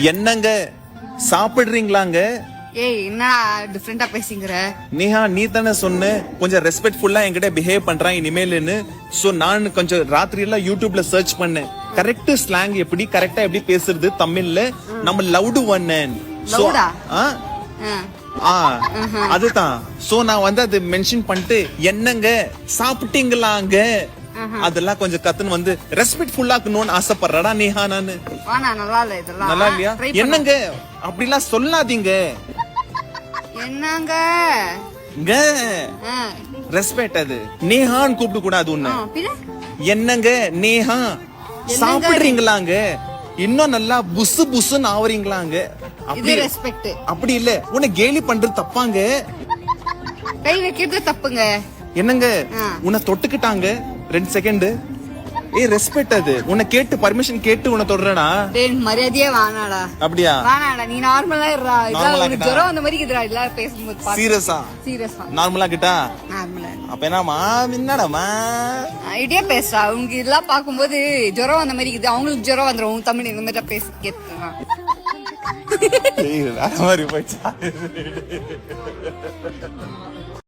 என்னங்க சாப்பிடுறீங்களாங்க? ஏய் என்ன டிஃபரெண்டா பேசிங்கற? நேஹா நீ தானே சொன்ன கொஞ்சம் ரெஸ்பெக்ட்ஃபுல்லா என்கிட்ட பிஹேவ் பண்றான் இனிமேல்னு. சோ நான் கொஞ்சம் ராத்திரி எல்லாம் யூடியூப்ல சர்ச் பண்ணேன். கரெக்ட் ஸ்லாங் எப்படி கரெக்டா எப்படி பேசுறது தமிழ்ல நம்ம லவுடு வண்ணன். லவுடா? அதுதான். சோ நான் வந்து அது மென்ஷன் பண்ணிட்டு என்னங்க சாப்பிட்டீங்களாங்க அதெல்லாம் கொஞ்சம் கத்துன்னு வந்து ரெஸ்பெக்ட்ஃபுல்லா இருக்கணும்னு ஆசைப்படுறடா நேஹா நானு. வானா நல்லா இல்ல இதெல்லாம். நல்லா இல்லையா? என்னங்க அப்படிலாம் சொல்லாதீங்க. என்னங்க ரெஸ்பெக்ட் அது நேஹான்னு கூப்பிட கூடாது உன்ன. என்னங்க நேஹா சாப்பிடுறீங்களாங்க இன்னும் நல்லா புசு புசுன்னு ஆவறீங்களாங்க. இது ரெஸ்பெக்ட். அப்படி இல்ல உன்னை கேலி பண்றது தப்பாங்க. கை வைக்கிறது தப்புங்க. என்னங்க உன்னை தொட்டுக்கிட்டாங்க 2 செகண்ட். ஏய் ரெஸ்பெக்ட் அது. உன்னை கேட்டு பர்மிஷன் கேட்டு உன்னை தொடுறடா. டேய் மரியாதையே வானாடா. அப்படியா? வானாடா நீ நார்மலா இருடா. இதெல்லாம் ஜரம் அந்த மாதிரி இருக்குடா இல்ல பேசும்போது பாத்து. சீரியஸா நார்மலா கிட்டா? நார்மலா. அப்ப என்னமா என்னடாமா ஐடியா பேசுறா. உங்க இதெல்லாம் பாக்கும்போது ஜரம் அந்த மாதிரி இருக்குது. அவங்களுக்கு ஜரம் வந்துரும். தமிழ் இந்த மாதிரி பேச கேட்கலாம். ஏய் வேற மாதிரி போச்சா?